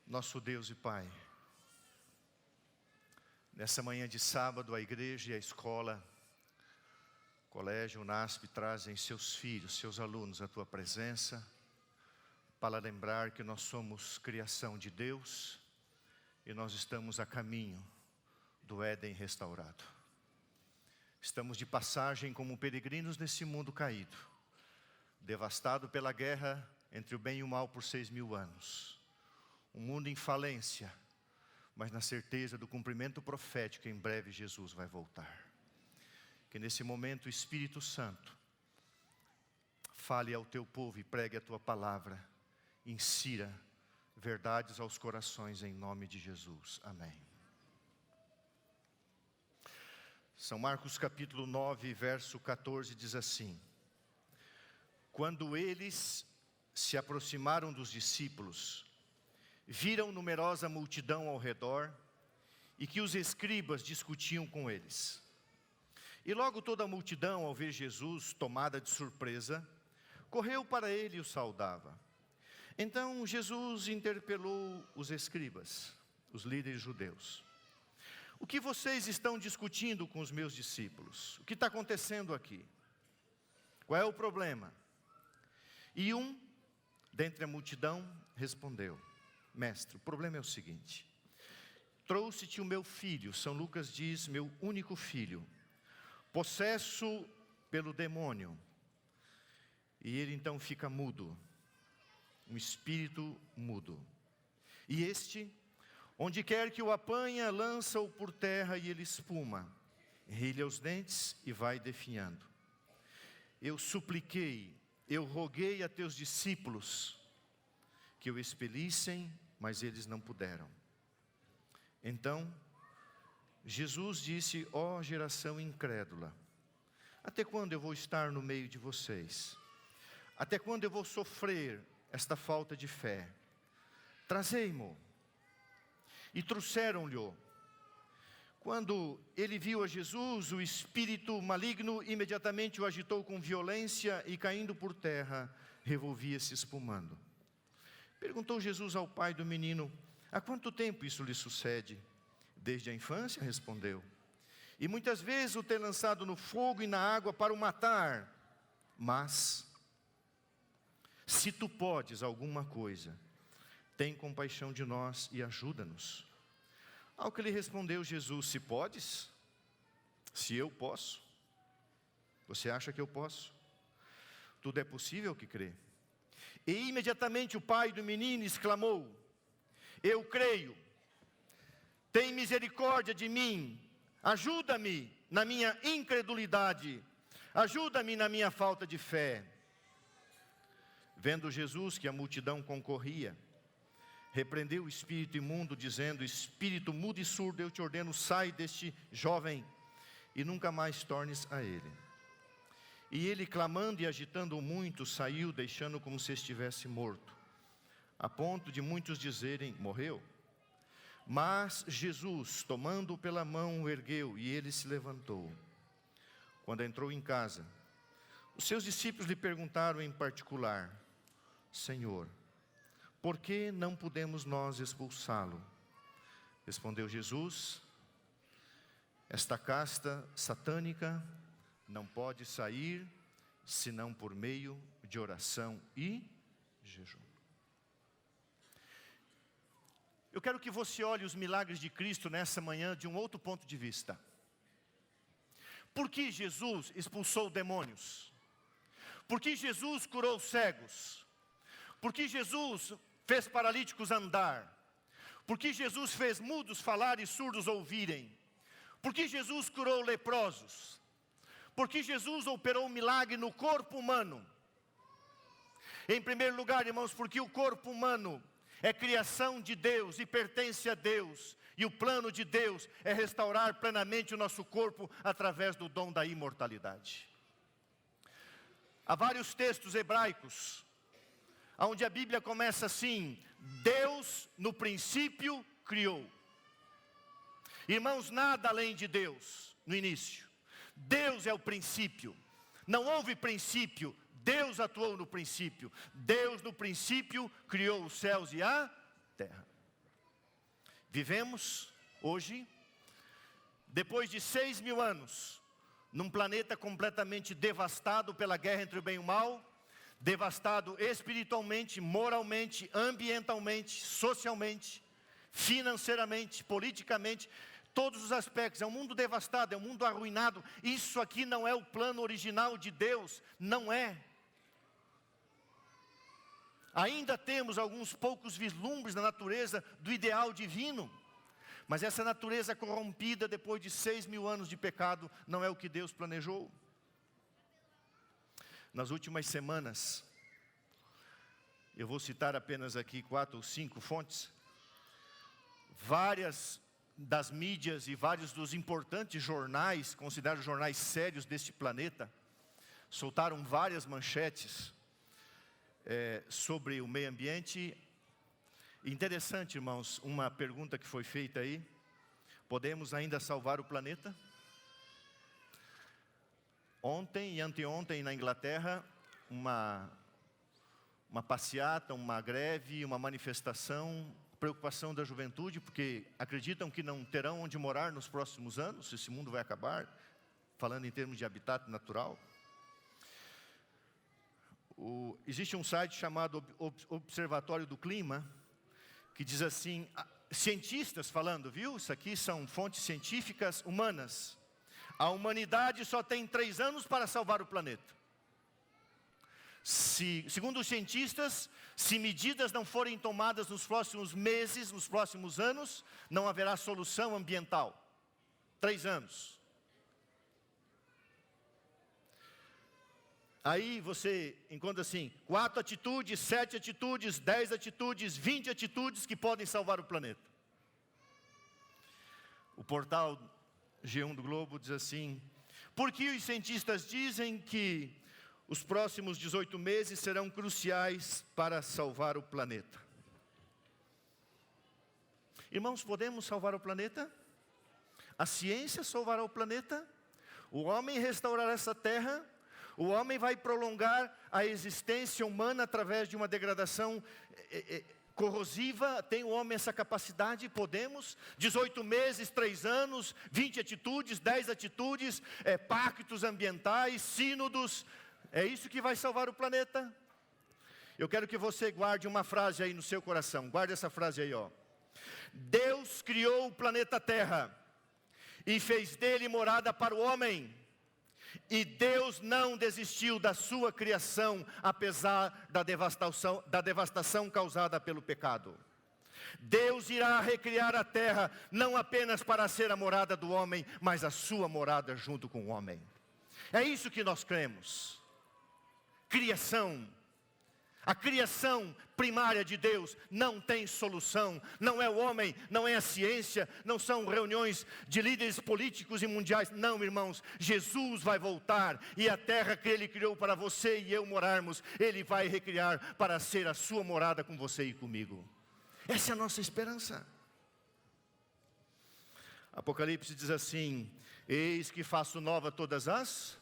Nosso Deus e Pai, nessa manhã de sábado, a igreja e a escola, o colégio, o NASP, trazem seus filhos, seus alunos à Tua presença, para lembrar que nós somos criação de Deus e nós estamos a caminho do Éden restaurado. Estamos de passagem como peregrinos nesse mundo caído, devastado pela guerra entre o bem e o mal por 6.000 anos. Um mundo em falência, mas na certeza do cumprimento profético, em breve Jesus vai voltar. Que nesse momento o Espírito Santo fale ao Teu povo e pregue a Tua palavra, insira verdades aos corações em nome de Jesus. Amém. São Marcos capítulo 9, verso 14, diz assim: Quando eles se aproximaram dos discípulos, viram numerosa multidão ao redor e que os escribas discutiam com eles. E logo toda a multidão, ao ver Jesus, tomada de surpresa, correu para ele e o saudava. Então Jesus interpelou os escribas, os líderes judeus. O que vocês estão discutindo com os meus discípulos? O que está acontecendo aqui? Qual é o problema? E um, dentre a multidão, respondeu: Mestre, o problema é o seguinte: trouxe-te o meu filho, São Lucas diz, meu único filho, possesso pelo demônio. E ele então fica mudo, um espírito mudo. E este, onde quer que o apanha, lança-o por terra e ele espuma, rilha os dentes e vai definhando. Eu supliquei, eu roguei a teus discípulos que o expelissem, mas eles não puderam. Então, Jesus disse: ó geração incrédula, até quando eu vou estar no meio de vocês? Até quando eu vou sofrer esta falta de fé? Trazei-mo. E trouxeram-lhe. Quando ele viu a Jesus, o espírito maligno imediatamente o agitou com violência e, caindo por terra, revolvia-se espumando. Perguntou Jesus ao pai do menino: há quanto tempo isso lhe sucede? Desde a infância, respondeu. E muitas vezes o tem lançado no fogo e na água para o matar. Mas, se tu podes alguma coisa, tem compaixão de nós e ajuda-nos. Ao que lhe respondeu Jesus: se podes? Se eu posso? Você acha que eu posso? Tudo é possível que crê. E imediatamente o pai do menino exclamou: eu creio, tem misericórdia de mim, ajuda-me na minha incredulidade, ajuda-me na minha falta de fé. Vendo Jesus que a multidão concorria, repreendeu o espírito imundo, dizendo: espírito mudo e surdo, eu te ordeno, sai deste jovem e nunca mais tornes a ele. E ele, clamando e agitando muito, saiu, deixando como se estivesse morto, a ponto de muitos dizerem: morreu. Mas Jesus, tomando-o pela mão, o ergueu e ele se levantou. Quando entrou em casa, os seus discípulos lhe perguntaram em particular: Senhor, por que não podemos nós expulsá-lo? Respondeu Jesus: esta casta satânica não pode sair, senão por meio de oração e jejum. Eu quero que você olhe os milagres de Cristo nessa manhã de um outro ponto de vista. Por que Jesus expulsou demônios? Por que Jesus curou cegos? Por que Jesus fez paralíticos andar? Por que Jesus fez mudos falar e surdos ouvirem? Por que Jesus curou leprosos? Porque Jesus operou um milagre no corpo humano. Em primeiro lugar, irmãos, porque o corpo humano é criação de Deus e pertence a Deus. E o plano de Deus é restaurar plenamente o nosso corpo através do dom da imortalidade. Há vários textos hebraicos onde a Bíblia começa assim: Deus no princípio criou. Irmãos, nada além de Deus no início. Deus é o princípio. Não houve princípio, Deus atuou no princípio. Deus no princípio criou os céus e a terra. Vivemos hoje, depois de 6.000 anos, num planeta completamente devastado pela guerra entre o bem e o mal, devastado espiritualmente, moralmente, ambientalmente, socialmente, financeiramente, politicamente, todos os aspectos. É um mundo devastado, é um mundo arruinado. Isso aqui não é o plano original de Deus, não é. Ainda temos alguns poucos vislumbres da natureza do ideal divino, mas essa natureza corrompida depois de 6.000 anos de pecado não é o que Deus planejou. Nas últimas semanas, eu vou citar apenas aqui 4 ou 5 fontes, várias das mídias e vários dos importantes jornais, considerados jornais sérios deste planeta, soltaram várias manchetes sobre o meio ambiente. Interessante, irmãos, uma pergunta que foi feita aí: podemos ainda salvar o planeta? Ontem e anteontem na Inglaterra, uma passeata, uma greve, uma manifestação, preocupação da juventude, porque acreditam que não terão onde morar nos próximos anos, esse mundo vai acabar, falando em termos de habitat natural. Existe um site chamado Observatório do Clima, que diz assim, cientistas falando, viu? Isso aqui são fontes científicas humanas. A humanidade só tem 3 anos para salvar o planeta. Segundo os cientistas, se medidas não forem tomadas nos próximos meses, nos próximos anos, não haverá solução ambiental. 3 anos. Aí você encontra assim, 4 atitudes, 7 atitudes, 10 atitudes, 20 atitudes que podem salvar o planeta. O portal G1 do Globo diz assim: por que os cientistas dizem que os próximos 18 meses serão cruciais para salvar o planeta? Irmãos, podemos salvar o planeta? A ciência salvará o planeta? O homem restaurará essa terra? O homem vai prolongar a existência humana através de uma degradação corrosiva? Tem o homem essa capacidade? Podemos? 18 meses, 3 anos, 20 atitudes, 10 atitudes, pactos ambientais, sínodos. É isso que vai salvar o planeta? Eu quero que você guarde uma frase aí no seu coração. Guarde essa frase aí, ó. Deus criou o planeta Terra e fez dele morada para o homem. E Deus não desistiu da sua criação, apesar da devastação causada pelo pecado. Deus irá recriar a terra, não apenas para ser a morada do homem, mas a sua morada junto com o homem. É isso que nós cremos. Criação. A criação primária de Deus não tem solução. Não é o homem, não é a ciência, não são reuniões de líderes políticos e mundiais. Não, irmãos, Jesus vai voltar e a terra que Ele criou para você e eu morarmos, Ele vai recriar para ser a sua morada com você e comigo. Essa é a nossa esperança. Apocalipse diz assim: eis que faço nova todas as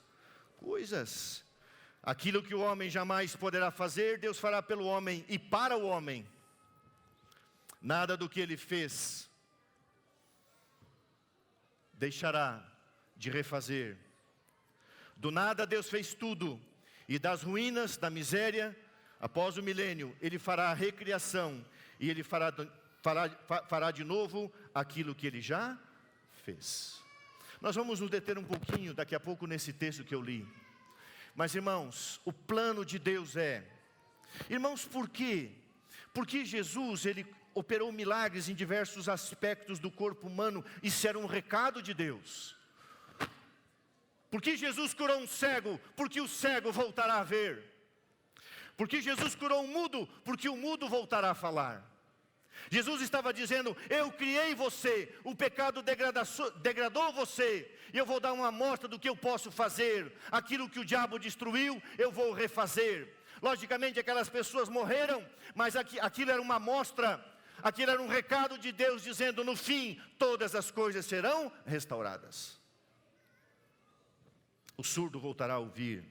coisas. Aquilo que o homem jamais poderá fazer, Deus fará pelo homem e para o homem. Nada do que ele fez deixará de refazer. Do nada Deus fez tudo, e das ruínas, da miséria, após o milênio, Ele fará a recriação, e Ele fará de novo aquilo que Ele já fez. Nós vamos nos deter um pouquinho daqui a pouco nesse texto que eu li. Mas, irmãos, o plano de Deus irmãos, por quê? Porque Jesus, Ele operou milagres em diversos aspectos do corpo humano. Isso era um recado de Deus. Porque Jesus curou um cego? Porque o cego voltará a ver. Porque Jesus curou um mudo? Porque o mudo voltará a falar. Jesus estava dizendo: eu criei você, o pecado degradou você, e eu vou dar uma amostra do que eu posso fazer. Aquilo que o diabo destruiu, eu vou refazer. Logicamente aquelas pessoas morreram, mas aquilo era uma amostra, aquilo era um recado de Deus dizendo: no fim, todas as coisas serão restauradas. O surdo voltará a ouvir,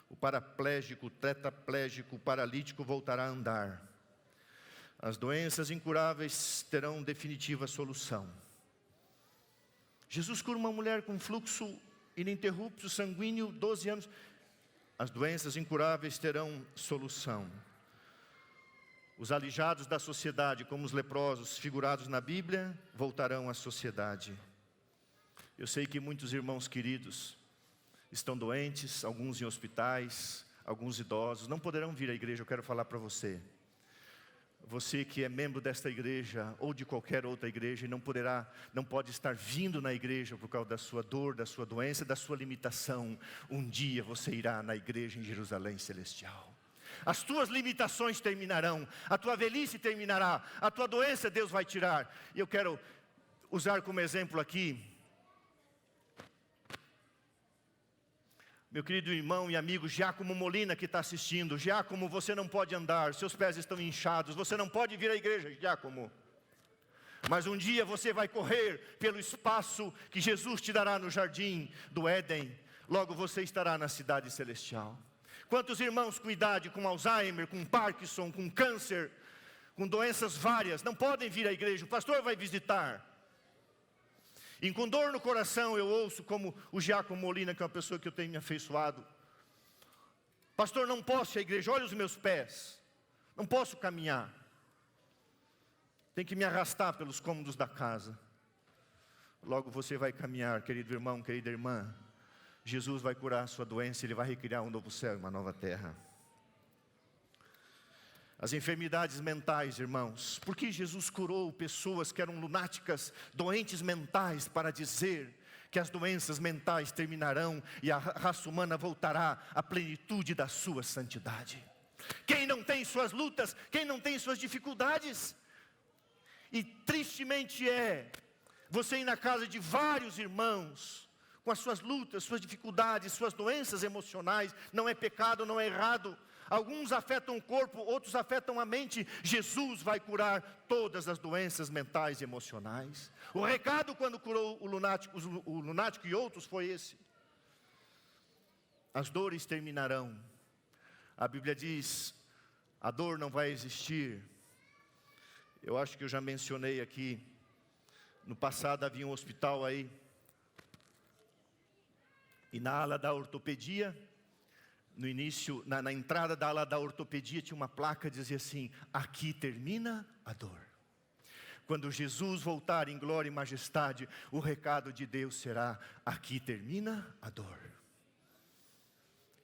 o paraplégico, o tetraplégico, o paralítico voltará a andar. As doenças incuráveis terão definitiva solução. Jesus cura uma mulher com fluxo ininterrupto sanguíneo, 12 anos. As doenças incuráveis terão solução. Os aleijados da sociedade, como os leprosos figurados na Bíblia, voltarão à sociedade. Eu sei que muitos irmãos queridos estão doentes, alguns em hospitais, alguns idosos, não poderão vir à igreja. Eu quero falar para você. Você que é membro desta igreja ou de qualquer outra igreja e não pode estar vindo na igreja por causa da sua dor, da sua doença, da sua limitação. Um dia você irá na igreja em Jerusalém Celestial. As tuas limitações terminarão, a tua velhice terminará, a tua doença Deus vai tirar. E eu quero usar como exemplo aqui meu querido irmão e amigo Giacomo Molina, que está assistindo. Giacomo, você não pode andar, seus pés estão inchados, você não pode vir à igreja, Giacomo. Mas um dia você vai correr pelo espaço que Jesus te dará no jardim do Éden. Logo você estará na cidade celestial. Quantos irmãos com idade, com Alzheimer, com Parkinson, com câncer, com doenças várias, não podem vir à igreja, o pastor vai visitar. E com dor no coração eu ouço como o Giacomo Molina, que é uma pessoa que eu tenho me afeiçoado. Pastor, não posso ir à igreja, olha os meus pés, não posso caminhar. Tem que me arrastar pelos cômodos da casa. Logo você vai caminhar, querido irmão, querida irmã. Jesus vai curar a sua doença, Ele vai recriar um novo céu e uma nova terra. As enfermidades mentais, irmãos. Por que Jesus curou pessoas que eram lunáticas, doentes mentais, para dizer que as doenças mentais terminarão e a raça humana voltará à plenitude da sua santidade? Quem não tem suas lutas, quem não tem suas dificuldades? E tristemente você ir na casa de vários irmãos, com as suas lutas, suas dificuldades, suas doenças emocionais. Não é pecado, não é errado. Alguns afetam o corpo, outros afetam a mente. Jesus vai curar todas as doenças mentais e emocionais. O recado quando curou o lunático e outros foi esse: as dores terminarão. A Bíblia diz, a dor não vai existir. Eu acho que eu já mencionei aqui, no passado havia um hospital aí, e na ala da ortopedia, no início, na entrada da ala da ortopedia, tinha uma placa que dizia assim: aqui termina a dor. Quando Jesus voltar em glória e majestade, o recado de Deus será: aqui termina a dor.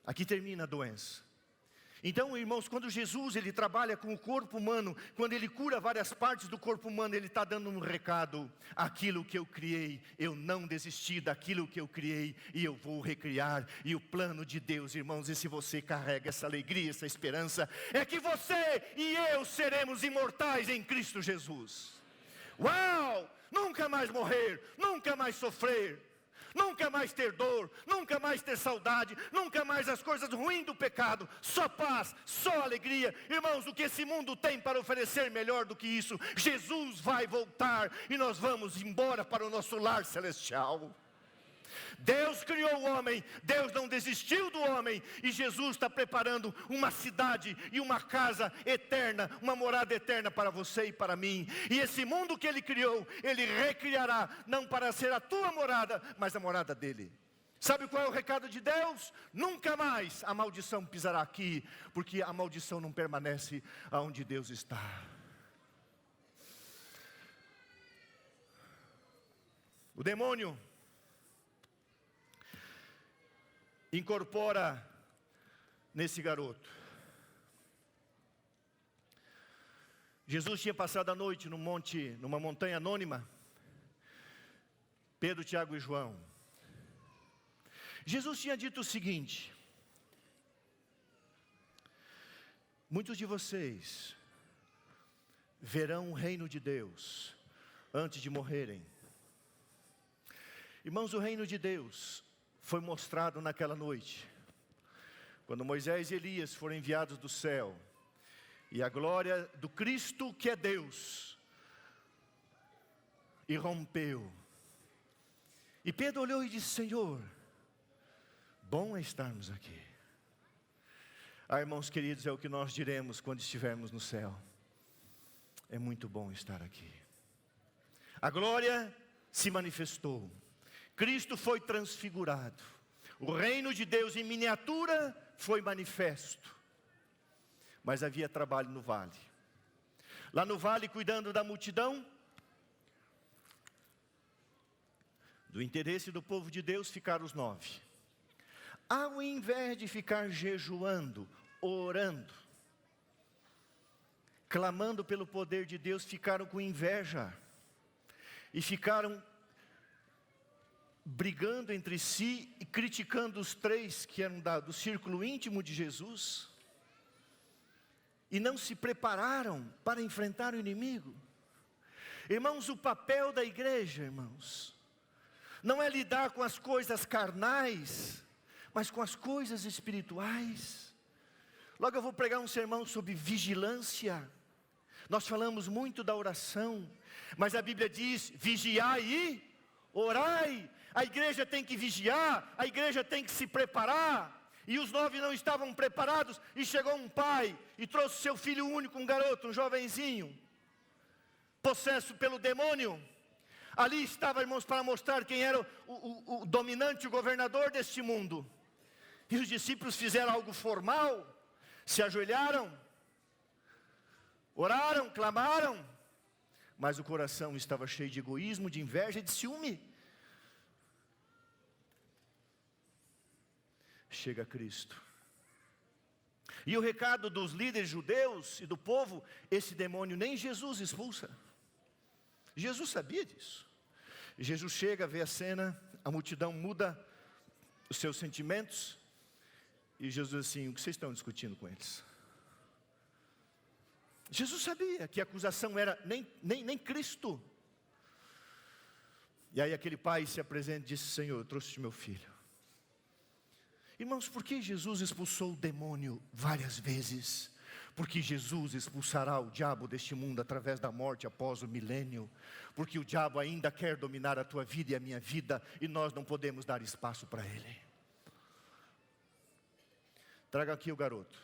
Aqui termina a doença. Então, irmãos, quando Jesus ele trabalha com o corpo humano, quando Ele cura várias partes do corpo humano, Ele está dando um recado: aquilo que eu criei, eu não desisti daquilo que eu criei, e eu vou recriar. E o plano de Deus, irmãos, e se você carrega essa alegria, essa esperança, é que você e eu seremos imortais em Cristo Jesus. Uau! Nunca mais morrer, nunca mais sofrer, nunca mais ter dor, nunca mais ter saudade, nunca mais as coisas ruins do pecado, só paz, só alegria. Irmãos, o que esse mundo tem para oferecer melhor do que isso? Jesus vai voltar e nós vamos embora para o nosso lar celestial. Deus criou o homem, Deus não desistiu do homem, e Jesus está preparando uma cidade e uma casa eterna, uma morada eterna para você e para mim. E esse mundo que Ele criou, Ele recriará, não para ser a tua morada, mas a morada dEle. Sabe qual é o recado de Deus? Nunca mais a maldição pisará aqui, porque a maldição não permanece aonde Deus está. O demônio incorpora nesse garoto. Jesus tinha passado a noite no monte, numa montanha anônima. Pedro, Tiago e João. Jesus tinha dito o seguinte: muitos de vocês verão o reino de Deus antes de morrerem. Irmãos, o reino de Deus foi mostrado naquela noite, quando Moisés e Elias foram enviados do céu, e a glória do Cristo que é Deus irrompeu. E Pedro olhou e disse: Senhor, bom é estarmos aqui. Irmãos queridos, é o que nós diremos quando estivermos no céu. É muito bom estar aqui. A glória se manifestou. Cristo foi transfigurado. O reino de Deus em miniatura foi manifesto. Mas havia trabalho no vale. Lá no vale, cuidando da multidão, do interesse do povo de Deus, ficaram os 9. Ao invés de ficar jejuando, orando, clamando pelo poder de Deus, ficaram com inveja. E ficaram brigando entre si e criticando os 3 que eram do círculo íntimo de Jesus. E não se prepararam para enfrentar o inimigo. Irmãos, o papel da igreja, irmãos, não é lidar com as coisas carnais, mas com as coisas espirituais. Logo eu vou pregar um sermão sobre vigilância. Nós falamos muito da oração, mas a Bíblia diz: vigiai e orai. A igreja tem que vigiar, a igreja tem que se preparar. E os 9 não estavam preparados, e chegou um pai, e trouxe seu filho único, um garoto, um jovenzinho, possesso pelo demônio. Ali estava, irmãos, para mostrar quem era o dominante, o governador deste mundo. E os discípulos fizeram algo formal, se ajoelharam, oraram, clamaram, mas o coração estava cheio de egoísmo, de inveja e de ciúme. Chega Cristo. E o recado dos líderes judeus e do povo: esse demônio nem Jesus expulsa. Jesus sabia disso. Jesus chega, vê a cena, a multidão muda os seus sentimentos, e Jesus diz assim: o que vocês estão discutindo com eles? Jesus sabia que a acusação era nem Cristo. E aí aquele pai se apresenta e disse: Senhor, eu trouxe meu filho. Irmãos, por que Jesus expulsou o demônio várias vezes? Porque Jesus expulsará o diabo deste mundo através da morte após o milênio. Porque o diabo ainda quer dominar a tua vida e a minha vida, e nós não podemos dar espaço para ele. Traga aqui o garoto.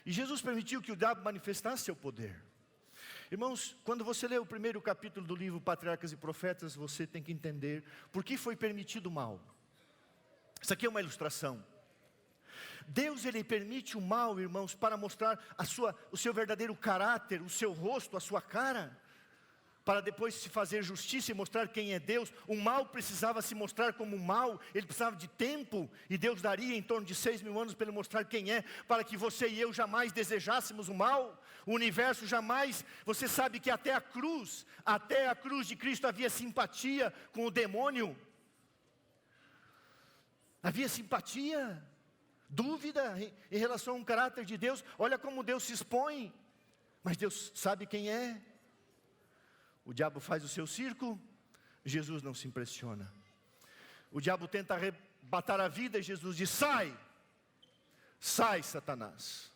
E Jesus permitiu que o diabo manifestasse seu poder. Irmãos, quando você lê o primeiro capítulo do livro Patriarcas e Profetas, você tem que entender por que foi permitido o mal. Isso aqui é uma ilustração. Deus, Ele permite o mal, irmãos, para mostrar o seu verdadeiro caráter, o seu rosto, a sua cara, para depois se fazer justiça e mostrar quem é Deus. O mal precisava se mostrar como mal, ele precisava de tempo, e Deus daria em torno de 6.000 anos para Ele mostrar quem é, para que você e eu jamais desejássemos o mal. O universo jamais, você sabe que até a cruz de Cristo havia simpatia com o demônio. Havia simpatia, dúvida em relação a um caráter de Deus. Olha como Deus se expõe, mas Deus sabe quem é. O diabo faz o seu circo, Jesus não se impressiona. O diabo tenta arrebatar a vida e Jesus diz: sai, Satanás,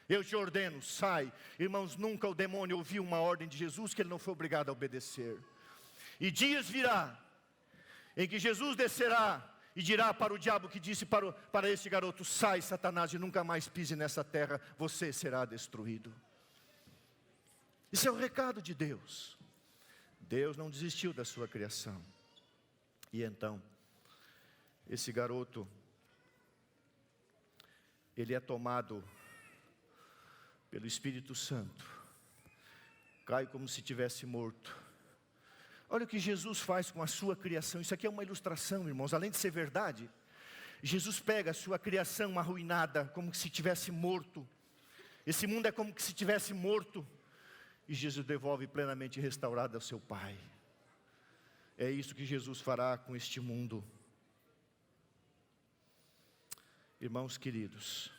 eu te ordeno, sai. Irmãos, nunca o demônio ouviu uma ordem de Jesus que ele não foi obrigado a obedecer. E dias virá em que Jesus descerá e dirá para o diabo que disse para este garoto: sai, Satanás, e nunca mais pise nessa terra, você será destruído. Isso é o recado de Deus. Deus não desistiu da sua criação. E então, esse garoto, ele é tomado pelo Espírito Santo, cai como se tivesse morto. Olha o que Jesus faz com a sua criação. Isso aqui é uma ilustração, irmãos, além de ser verdade. Jesus pega a sua criação arruinada, como se tivesse morto. Esse mundo é como se tivesse morto, e Jesus devolve plenamente restaurado ao seu Pai. É isso que Jesus fará com este mundo. Irmãos queridos,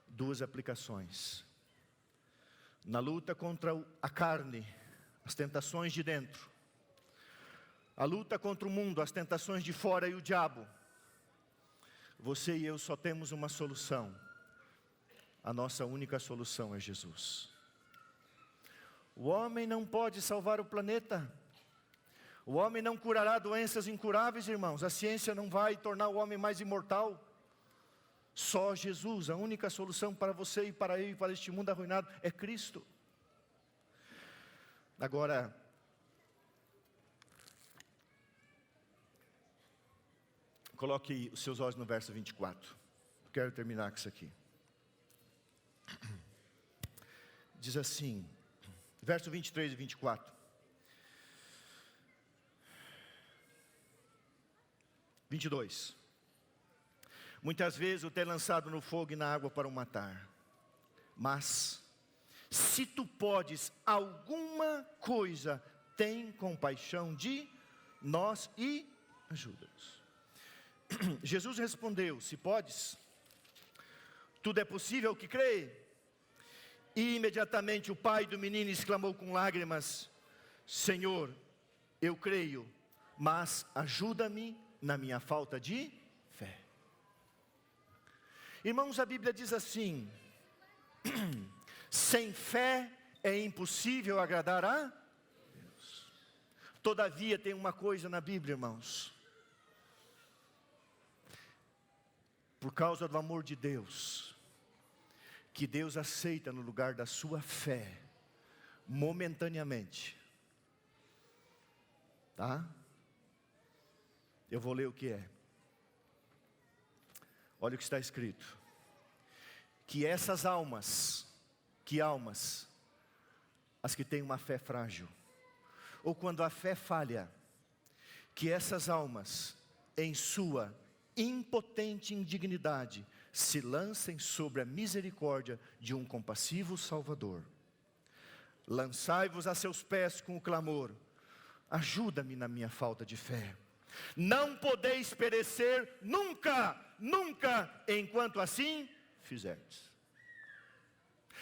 2 aplicações. Na luta contra a carne, as tentações de dentro. A luta contra o mundo, as tentações de fora e o diabo. Você e eu só temos uma solução. A nossa única solução é Jesus. O homem não pode salvar o planeta. O homem não curará doenças incuráveis, irmãos. A ciência não vai tornar o homem mais imortal. Só Jesus, a única solução para você e para eu e para este mundo arruinado é Cristo. Agora, coloque os seus olhos no verso 24. Quero terminar com isso aqui. Diz assim, verso 23 e 24. 22. Muitas vezes o ter lançado no fogo e na água para o matar. Mas, se tu podes alguma coisa, tem compaixão de nós e ajuda-nos. Jesus respondeu, se podes, tudo é possível ao que crê. E imediatamente o pai do menino exclamou com lágrimas, Senhor, eu creio, mas ajuda-me na minha falta de fé. Irmãos, a Bíblia diz assim, sem fé é impossível agradar a Deus. Todavia tem uma coisa na Bíblia, irmãos. Por causa do amor de Deus, que Deus aceita no lugar da sua fé, momentaneamente. Tá? Eu vou ler o que é. Olha o que está escrito. Que essas almas, que almas? As que têm uma fé frágil. Ou quando a fé falha, que essas almas, em sua impotente indignidade, se lancem sobre a misericórdia de um compassivo Salvador. Lançai-vos a seus pés com o clamor, ajuda-me na minha falta de fé. Não podeis perecer nunca, nunca, enquanto assim fizerdes.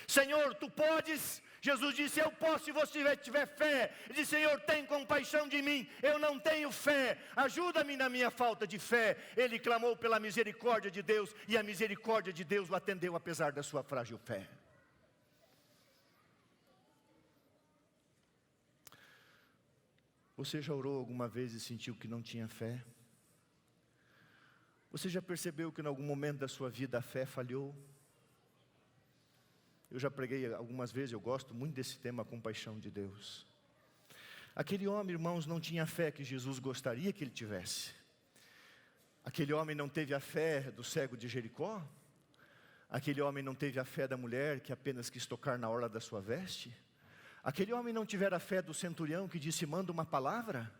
Senhor, tu podes. Jesus disse, eu posso se você tiver fé. Ele disse, Senhor, tem compaixão de mim, eu não tenho fé, ajuda-me na minha falta de fé. Ele clamou pela misericórdia de Deus, e a misericórdia de Deus o atendeu apesar da sua frágil fé. Você já orou alguma vez e sentiu que não tinha fé? Você já percebeu que em algum momento da sua vida a fé falhou? Eu já preguei algumas vezes, eu gosto muito desse tema, a compaixão de Deus. Aquele homem, irmãos, não tinha a fé que Jesus gostaria que ele tivesse. Aquele homem não teve a fé do cego de Jericó. Aquele homem não teve a fé da mulher que apenas quis tocar na orla da sua veste. Aquele homem não tivera a fé do centurião que disse, manda uma palavra.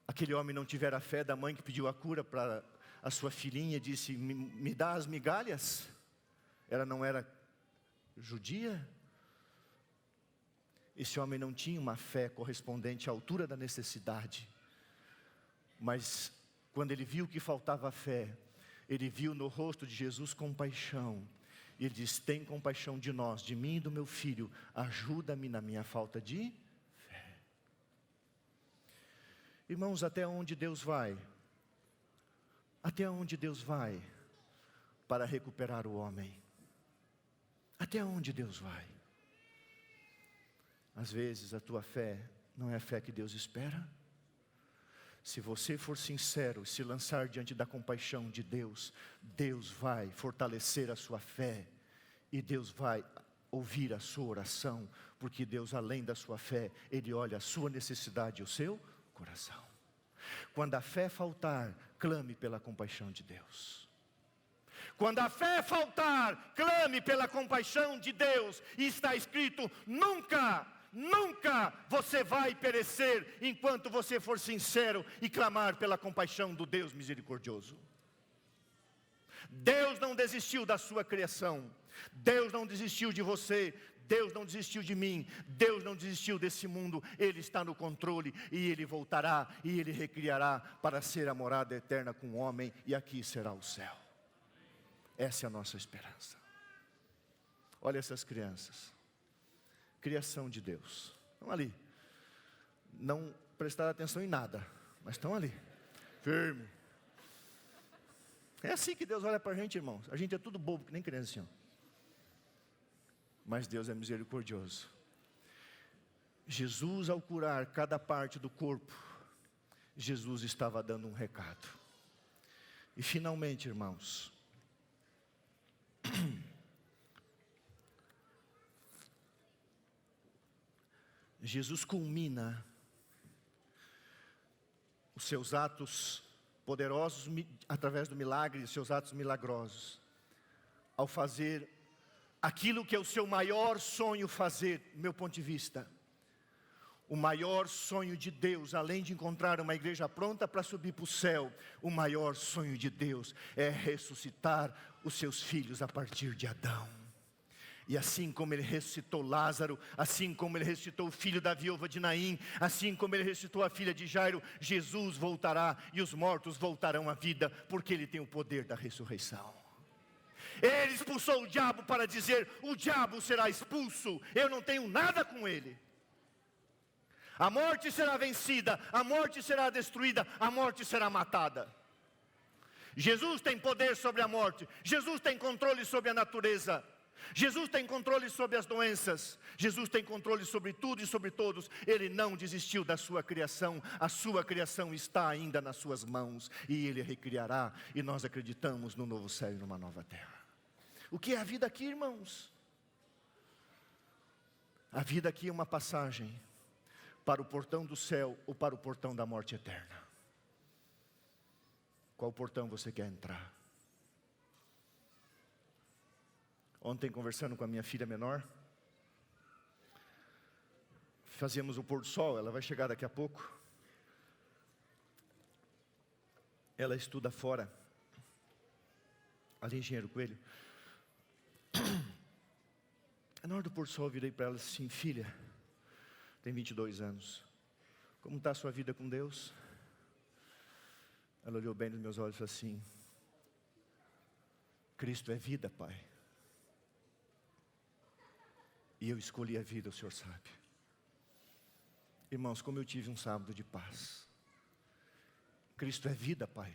Aquele homem não tivera a fé da mãe que pediu a cura para a sua filhinha e disse, me dá as migalhas. Ela não era judia. Esse homem não tinha uma fé correspondente à altura da necessidade. Mas quando ele viu que faltava fé, ele viu no rosto de Jesus compaixão. E ele diz, tem compaixão de nós, de mim e do meu filho, ajuda-me na minha falta de fé. Irmãos, até onde Deus vai? Até onde Deus vai para recuperar o homem? Até onde Deus vai? Às vezes a tua fé não é a fé que Deus espera. Se você for sincero e se lançar diante da compaixão de Deus, Deus vai fortalecer a sua fé. E Deus vai ouvir a sua oração. Porque Deus, além da sua fé, Ele olha a sua necessidade e o seu coração. Quando a fé faltar, clame pela compaixão de Deus. Quando a fé faltar, clame pela compaixão de Deus. E está escrito, nunca, nunca você vai perecer, enquanto você for sincero e clamar pela compaixão do Deus misericordioso. Deus não desistiu da sua criação. Deus não desistiu de você. Deus não desistiu de mim. Deus não desistiu desse mundo. Ele está no controle e Ele voltará e Ele recriará para ser a morada eterna com o homem, e aqui será o céu. Essa é a nossa esperança. Olha essas crianças, criação de Deus, estão ali, não prestaram atenção em nada, mas estão ali, firme. É assim que Deus olha para a gente, irmãos. A gente é tudo bobo, que nem criancinha. Mas Deus é misericordioso. Jesus, ao curar cada parte do corpo, Jesus estava dando um recado. E finalmente, irmãos, Jesus culmina os seus atos poderosos através do milagre, os seus atos milagrosos, ao fazer aquilo que é o seu maior sonho fazer, do meu ponto de vista. O maior sonho de Deus, além de encontrar uma igreja pronta para subir para o céu, o maior sonho de Deus é ressuscitar os seus filhos a partir de Adão. E assim como Ele ressuscitou Lázaro, assim como Ele ressuscitou o filho da viúva de Naim, assim como Ele ressuscitou a filha de Jairo, Jesus voltará e os mortos voltarão à vida, porque Ele tem o poder da ressurreição. Ele expulsou o diabo para dizer: o diabo será expulso, eu não tenho nada com ele. A morte será vencida, a morte será destruída, a morte será matada. Jesus tem poder sobre a morte, Jesus tem controle sobre a natureza, Jesus tem controle sobre as doenças, Jesus tem controle sobre tudo e sobre todos. Ele não desistiu da sua criação, a sua criação está ainda nas suas mãos, e Ele recriará, e nós acreditamos no novo céu e numa nova terra. O que é a vida aqui, irmãos? A vida aqui é uma passagem para o portão do céu ou para o portão da morte eterna. Qual portão você quer entrar? Ontem, conversando com a minha filha menor, fazíamos o pôr do sol, ela vai chegar daqui a pouco. Ela estuda fora, ali em Engenheiro Coelho. Na hora do pôr do sol eu virei para ela assim: filha, tem 22 anos, como está a sua vida com Deus? Ela olhou bem nos meus olhos e falou assim: Cristo é vida, pai. E eu escolhi a vida, o Senhor sabe. Irmãos, como eu tive um sábado de paz. Cristo é vida, pai.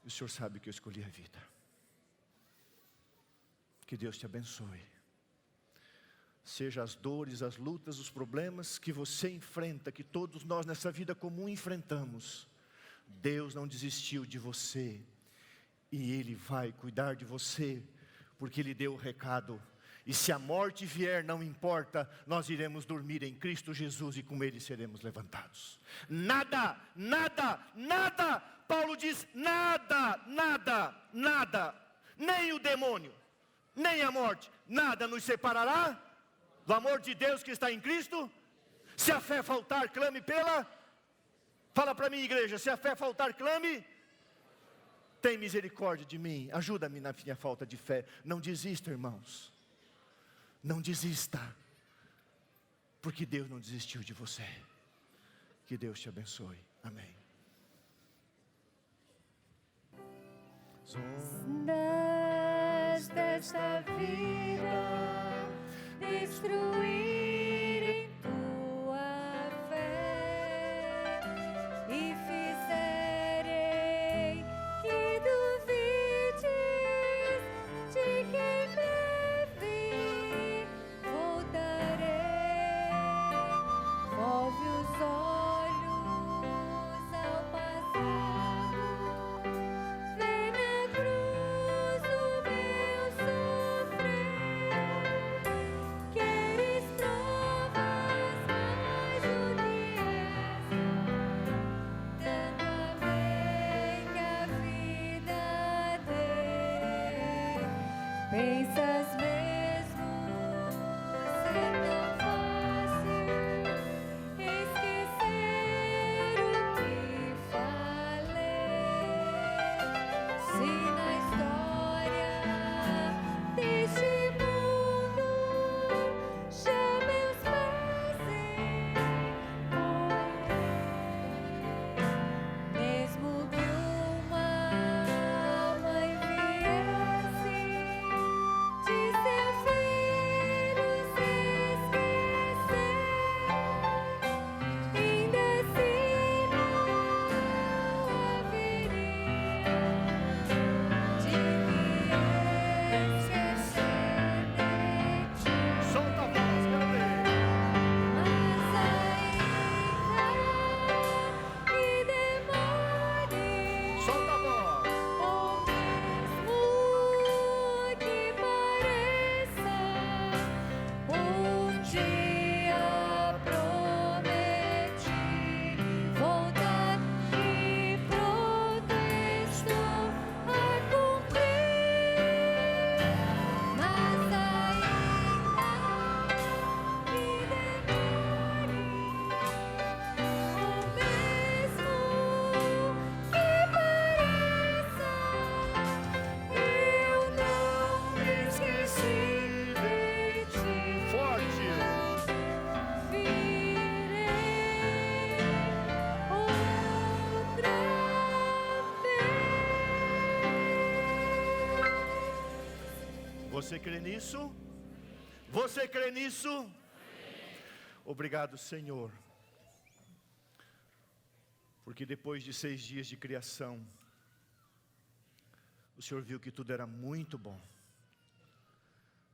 E o Senhor sabe que eu escolhi a vida. Que Deus te abençoe. Seja as dores, as lutas, os problemas que você enfrenta, que todos nós nessa vida comum enfrentamos, Deus não desistiu de você, e Ele vai cuidar de você, porque Ele deu o recado. E se a morte vier, não importa, nós iremos dormir em Cristo Jesus, e com Ele seremos levantados. Nada, nada, nada, Paulo diz, nada, nada, nada, nem o demônio, nem a morte, nada nos separará do amor de Deus que está em Cristo. Se a fé faltar, clame pela... Fala para mim, igreja, se a fé faltar, clame. Tem misericórdia de mim, ajuda-me na minha falta de fé. Não desista, irmãos. Não desista, porque Deus não desistiu de você. Que Deus te abençoe. Amém. Desta vida destruir em tua fé e fizerem que duvides de quem breve voltarei. Volve os olhos ao passado, vê na cruz o meu sofrer. Queres Você crê nisso? Você crê nisso? Obrigado, Senhor. Porque depois de 6 dias de criação, o Senhor viu que tudo era muito bom.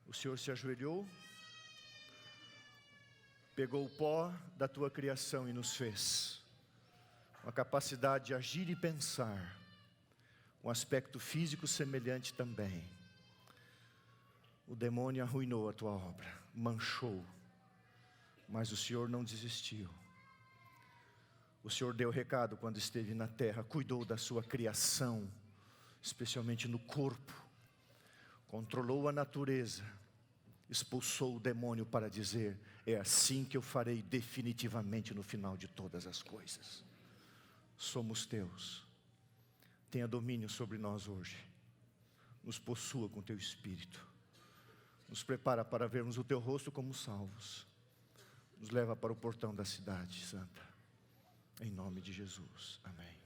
O Senhor se ajoelhou, pegou o pó da tua criação e nos fez. Uma capacidade de agir e pensar. Um aspecto físico semelhante também. O demônio arruinou a tua obra, manchou. Mas o Senhor não desistiu. O Senhor deu recado quando esteve na terra, cuidou da sua criação, especialmente no corpo. Controlou a natureza, expulsou o demônio para dizer: é assim que eu farei definitivamente no final de todas as coisas. Somos teus. Tenha domínio sobre nós hoje. Nos possua com teu Espírito. Nos prepara para vermos o teu rosto como salvos. Nos leva para o portão da cidade santa. Em nome de Jesus. Amém.